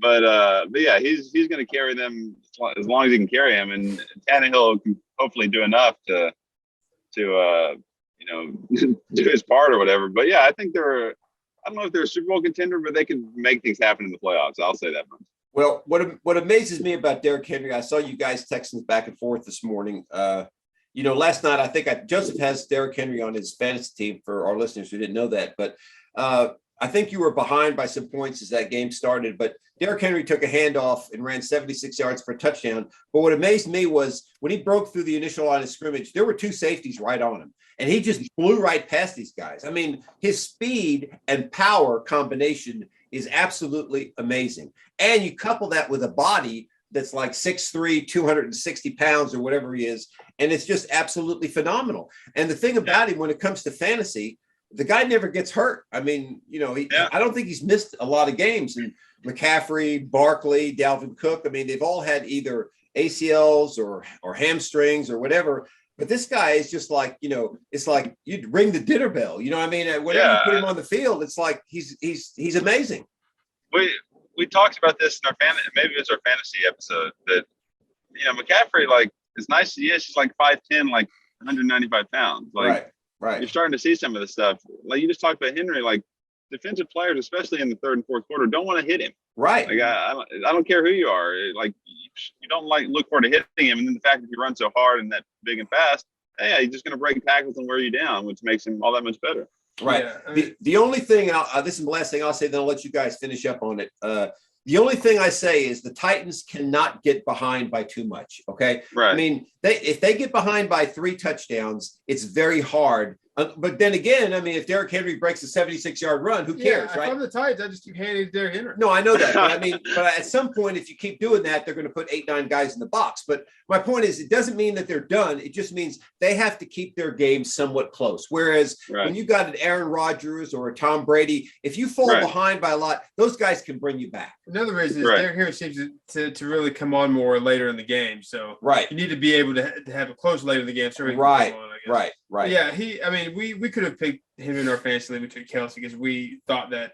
But yeah, he's going to carry them as long as he can carry him, and Tannehill can hopefully do enough to do his part or whatever. But yeah, I think I don't know if they're a Super Bowl contender, but they can make things happen in the playoffs. I'll say that much. Well, what amazes me about Derrick Henry, I saw you guys texting back and forth this morning. Last night, I think Joseph has Derrick Henry on his fantasy team for our listeners who didn't know that. But I think you were behind by some points as that game started. But Derrick Henry took a handoff and ran 76 yards for a touchdown. But what amazed me was when he broke through the initial line of scrimmage, there were 2 safeties right on him. And he just blew right past these guys. I mean, his speed and power combination is absolutely amazing. And you couple that with a body that's like 6'3", 260 pounds or whatever he is. And it's just absolutely phenomenal. And the thing about him when it comes to fantasy, the guy never gets hurt. I mean, I don't think he's missed a lot of games. And McCaffrey, Barkley, Dalvin Cook, I mean, they've all had either ACLs or hamstrings or whatever. But this guy is just like, it's like you'd ring the dinner bell. You know what I mean? Whenever you put him on the field, it's like he's amazing. We talked about this in our maybe it's our fantasy episode that McCaffrey, like, as nice as he is, she's like 5'10", like 195 pounds. Like, right. You're starting to see some of this stuff. Like you just talked about Henry, like defensive players, especially in the third and fourth quarter, don't want to hit him. Right. Like I don't care who you are. Like you don't look forward to hitting him, and then the fact that you run so hard and that big and fast, hey, he's just going to break tackles and wear you down, which makes him all that much better. Right. Yeah, the only thing, this is the last thing I'll say, then I'll let you guys finish up on it. The only thing I say is the Titans cannot get behind by too much. Okay. Right. I mean, if they get behind by 3 touchdowns, it's very hard. But then again, I mean, if Derrick Henry breaks a 76-yard run, who cares, right? If I'm the Titans, I just keep handing it to Derrick Henry. No, I know that. But I mean, but at some point, if you keep doing that, they're going to put 8-9 guys in the box. But my point is, it doesn't mean that they're done. It just means they have to keep their game somewhat close. Whereas when you got an Aaron Rodgers or a Tom Brady, if you fall behind by a lot, those guys can bring you back. Another reason is Derrick Henry seems to really come on more later in the game. So you need to be able to have it close later in the game. So Right. Yeah, we could have picked him in our fantasy league. We took Kelsey because we thought that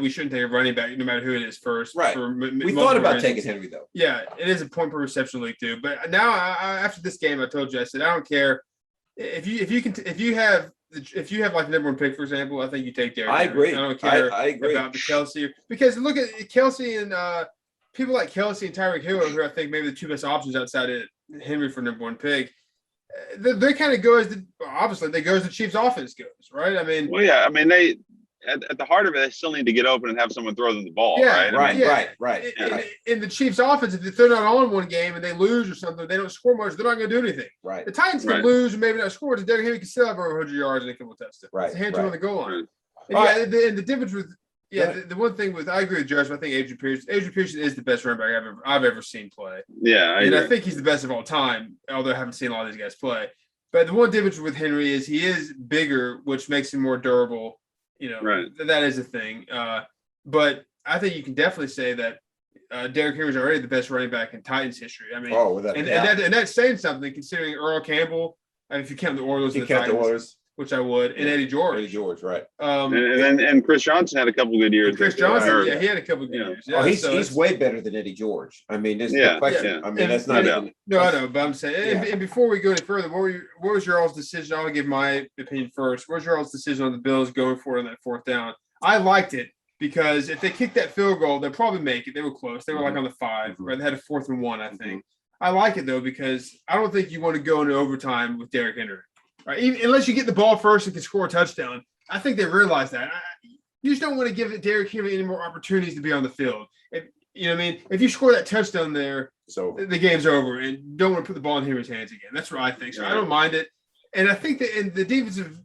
we shouldn't take a running back no matter who it is first. Right. We thought about taking Henry though. Yeah, it is a point per reception league too. But now after this game, I told you, I said I don't care if you have like the number 1 pick, for example. I think you take Derrick. I agree. I don't care I agree about the Kelsey, because look at Kelsey and people like Kelsey and Tyreek Hill, who I think maybe the 2 best options outside of Henry for number 1 pick. They kind of go as the Chiefs' offense goes, right? I mean, they at the heart of it, they still need to get open and have someone throw them the ball, right? In the Chiefs' offense, if they're not on one game and they lose or something, they don't score much, they're not going to do anything. Right. The Titans can lose and maybe not score, but Derrick Henry can still have over 100 yards and a couple of touchdowns. Right. It's a hand on the goal line. Right. And the difference with the one thing with, I agree with Josh. I think Adrian Peterson is the best running back I've ever seen play. Yeah, I think he's the best of all time, although I haven't seen a lot of these guys play. But the one difference with Henry is he is bigger, which makes him more durable. That is a thing. But I think you can definitely say that Derrick Henry is already the best running back in Titans history. I mean, and that's saying something considering Earl Campbell. And if you count the Orioles, which I would, and Eddie George, right? And Chris Johnson had a couple good years. Chris Johnson, he had a couple good years. Yeah, he's way better than Eddie George. I mean, there's no question. I mean, that's not even. No, I know, but I'm saying. And before we go any further, what was your all's decision? I'll give my opinion first. What was your all's decision on the Bills going for it on that 4th down? I liked it because if they kicked that field goal, they'll probably make it. They were close. They were like on the 5, right? They had a 4th and 1, I think. I like it though because I don't think you want to go into overtime with Derrick Henry. Right, unless you get the ball first and can score a touchdown. I think they realize that. You just don't want to give Derrick Henry any more opportunities to be on the field. You know what I mean? If you score that touchdown there, the game's over, and don't want to put the ball in Henry's hands again. That's what I think. So I don't mind it. And I think that the defensive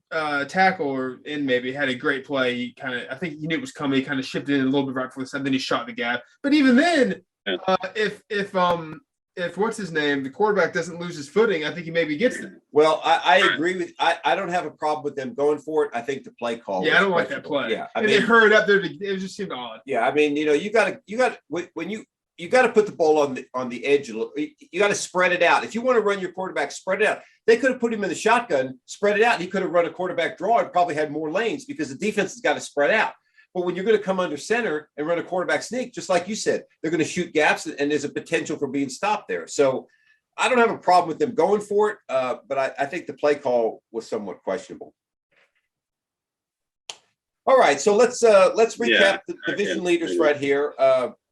tackle or maybe had a great play. I think he knew it was coming. He kind of shifted in a little bit right before the snap, then he shot the gap. But even then, if what's his name, the quarterback doesn't lose his footing, I think he maybe gets there. Well, I agree with. I don't have a problem with them going for it. I think the play call. Yeah, I don't like that play. Yeah, they hurried up there. It just seemed odd. Yeah, I mean, you got when you got to put the ball on the edge. You got to spread it out. If you want to run your quarterback, spread it out. They could have put him in the shotgun, spread it out, and he could have run a quarterback draw and probably had more lanes because the defense has got to spread out. But when you're going to come under center and run a quarterback sneak, just like you said, they're going to shoot gaps and there's a potential for being stopped there. So I don't have a problem with them going for it, but I think the play call was somewhat questionable. All right, so let's recap the division leaders right here.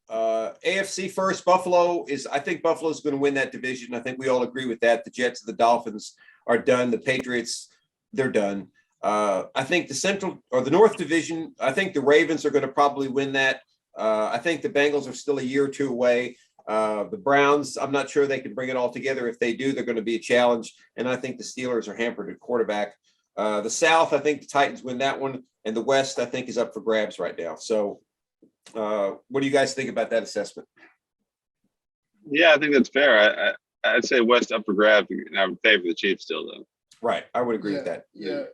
AFC first, I think Buffalo's going to win that division. I think we all agree with that. The Jets and the Dolphins are done. The Patriots, they're done. I think the Central or the North Division, I think the Ravens are going to probably win that. I think the Bengals are still a year or two away. The Browns, I'm not sure they can bring it all together. If they do, they're going to be a challenge. And I think the Steelers are hampered at quarterback. The South, I think the Titans win that one. And the West, I think, is up for grabs right now. So what do you guys think about that assessment? Yeah, I think that's fair. I'd say West up for grabs, and I would favor the Chiefs still, though. Right. I would agree with that. Yeah.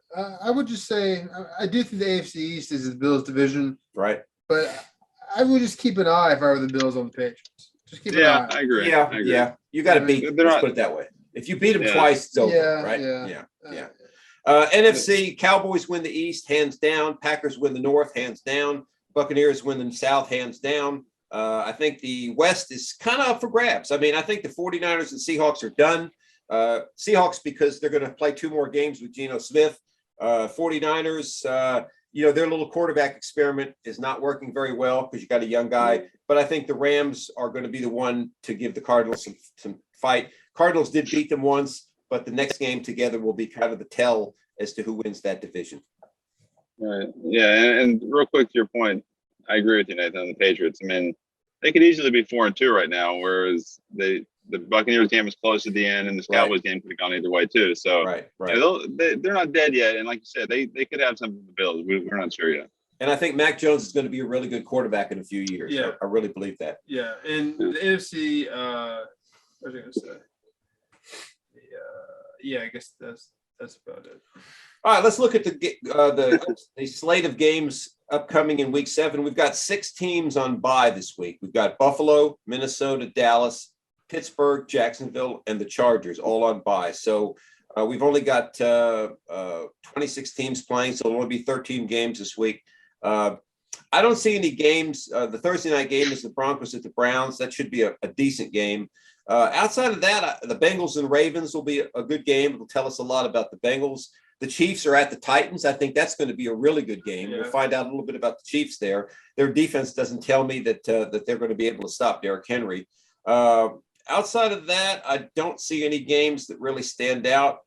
I would just say I do think the AFC East is the Bills division. Right. But I would just keep an eye if I were the Bills on the Patriots. Just keep an eye. I agree. Yeah. You got to beat. Let's put it that way. If you beat them Yeah. twice, it's over, Yeah, right? yeah. NFC, Cowboys win the East, hands down. Packers win the North, hands down. Buccaneers win the South, hands down. I think the West is kind of up for grabs. I mean, I think the 49ers and Seahawks are done. Seahawks because they're going to play 2 more games with Geno Smith. 49ers, their little quarterback experiment is not working very well because you got a young guy. But I think the Rams are going to be the one to give the Cardinals some fight. Cardinals did beat them once, but the next game together will be kind of the tell as to who wins that division. Right. Yeah. And real quick to your point, I agree with you, Nathan, on the Patriots. I mean, they could easily be 4-2 right now, whereas the Buccaneers game was close at the end, and this Cowboys game could have gone either way too. So right. They're not dead yet, and like you said, they could have something with the Bills. We're not sure yet. And I think Mac Jones is going to be a really good quarterback in a few years. Yeah. I really believe that. Yeah, and the NFC, what was I going to say? I guess that's about it. All right, let's look at the slate of games upcoming in Week 7. We've got 6 teams on bye this week. We've got Buffalo, Minnesota, Dallas, Pittsburgh, Jacksonville, and the Chargers all on bye. So we've only got 26 teams playing, so it'll only be 13 games this week. I don't see any games. The Thursday night game is the Broncos at the Browns. That should be a decent game. Outside of that, the Bengals and Ravens will be a good game. It'll tell us a lot about the Bengals. The Chiefs are at the Titans. I think that's going to be a really good game. Yeah. We'll find out a little bit about the Chiefs there. Their defense doesn't tell me that they're going to be able to stop Derrick Henry. Outside of that, I don't see any games that really stand out.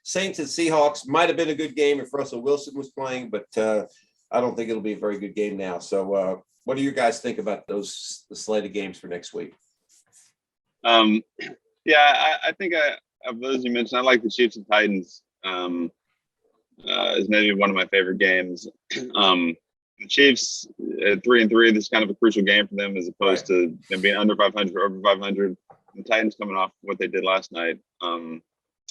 Saints and Seahawks might have been a good game if Russell Wilson was playing, but I don't think it'll be a very good game now. So what do you guys think about the slate of games for next week? I think of those you mentioned, I like the Chiefs and Titans. Is maybe one of my favorite games. The Chiefs at 3-3, this is kind of a crucial game for them as opposed to them being under 500 or over 500. The Titans coming off what they did last night. The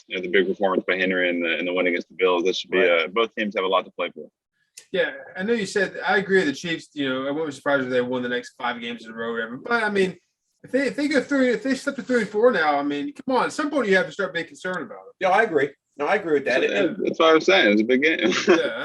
big performance by Henry and the win against the Bills. This should be both teams have a lot to play for. Yeah, I know you said I agree with the Chiefs. I wouldn't be surprised if they won the next 5 games in a row or whatever. But I mean, if they go through, if they slip to 3-4 now, I mean, come on, at some point you have to start being concerned about it. Yeah, I agree. No, I agree with that. That's what I was saying. It's a big game.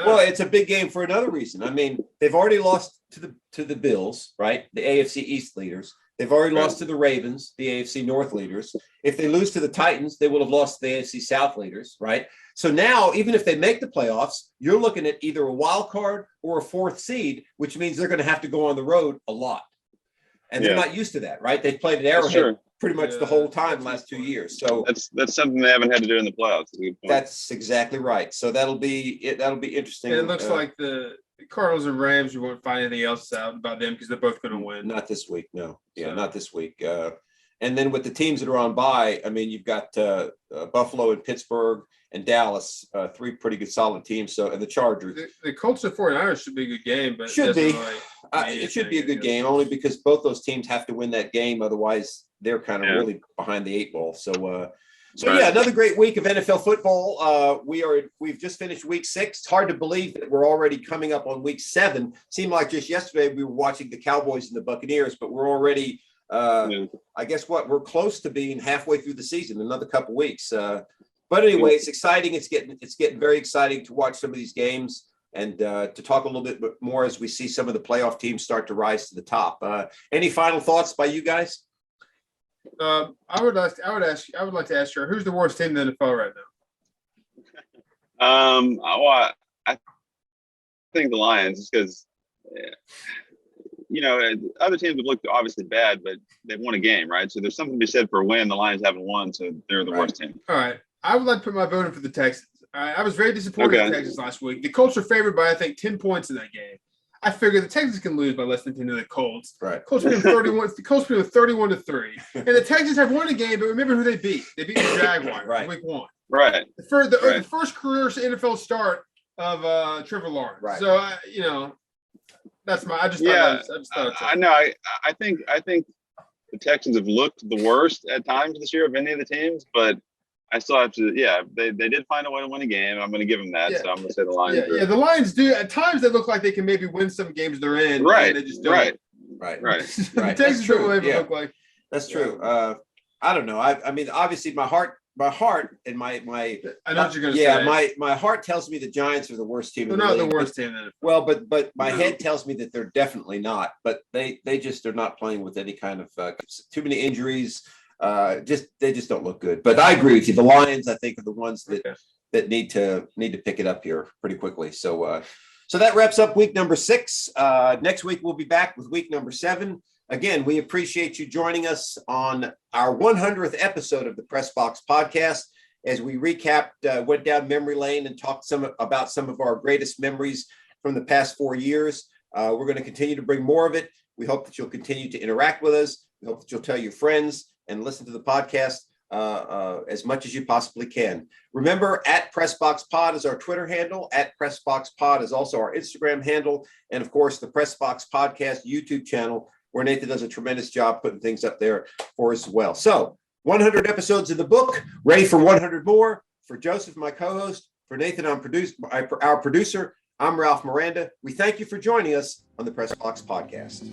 Well, it's a big game for another reason. I mean, they've already lost to the Bills, right? The AFC East leaders. They've already lost to the Ravens, the AFC North leaders. If they lose to the Titans, they will have lost to the AFC South leaders, right? So now, even if they make the playoffs, you're looking at either a wild card or a 4th seed, which means they're going to have to go on the road a lot. And they're not used to that, right? They've played at Arrowhead pretty much the whole time last 2 years. So that's something they haven't had to do in the playoffs. That's exactly right. So that'll be interesting. And it looks like the Cardinals and Rams, you won't find anything else out about them because they're both going to win. Not this week, no. Yeah, not this week. And then with the teams that are on bye, I mean, you've got Buffalo and Pittsburgh and Dallas, 3 pretty good solid teams. So, and the Chargers. The Colts and 49ers should be a good game, but it should be a good game only because both those teams have to win that game. Otherwise, they're kind of really behind the 8 ball. So, another great week of NFL football. We've just finished week 6. It's hard to believe that we're already coming up on week 7. Seemed like just yesterday we were watching the Cowboys and the Buccaneers, but we're already, I guess we're close to being halfway through the season, another couple weeks. But anyway, it's exciting. It's getting very exciting to watch some of these games and to talk a little bit more as we see some of the playoff teams start to rise to the top. Any final thoughts by you guys? I would like to ask you, who's the worst team in the NFL right now? I think the Lions, because other teams have looked obviously bad, but they've won a game, right? So there's something to be said for a win. The Lions haven't won, so they're the worst team. All right, I would like to put my vote in for the Texans. All right, I was very disappointed in the Texans last week. The Colts are favored by I think 10 points in that game. I figured the Texans can lose by less than 10 to the Colts. Right. Colts beat 31. The Colts beat 31-3, and the Texans have won a game. But remember who they beat? They beat the Jaguars in week 1. Right. The first career NFL start of Trevor Lawrence. Right. So that's my. I just thought. I know. I think the Texans have looked the worst at times this year of any of the teams, but I still have to. Yeah, they did find a way to win a game. I'm going to give them that. So I'm going to say the Lions. Yeah, the Lions do. At times, they look like they can maybe win some games they're in. Right. They just don't. Right. The Texans don't look like. That's true. I don't know. I mean, obviously, my heart my heart and my I know what you're going to yeah, say. my heart tells me the Giants are the worst team. They're in the not the league, worst team. Then. well, but my No. head tells me that they're definitely not. But they just are not playing with any kind of too many injuries. They just don't look good. But I agree with you. The Lions, I think, are the ones that need to pick it up here pretty quickly. So that wraps up week number 6. Next week we'll be back with week number 7. Again, we appreciate you joining us on our 100th episode of the Press Box Podcast as we recapped, went down memory lane and talked about some of our greatest memories from the past 4 years. We're going to continue to bring more of it. We hope that you'll continue to interact with us. We hope that you'll tell your friends and listen to the podcast as much as you possibly can. Remember, @PressBoxPod is our Twitter handle. @PressBoxPod is also our Instagram handle. And, of course, the Press Box Podcast YouTube channel, where Nathan does a tremendous job putting things up there for us as well. So 100 episodes in the book, ready for 100 more. For Joseph, my co-host, for Nathan, our producer, I'm Ralph Miranda. We thank you for joining us on the Press Box Podcast.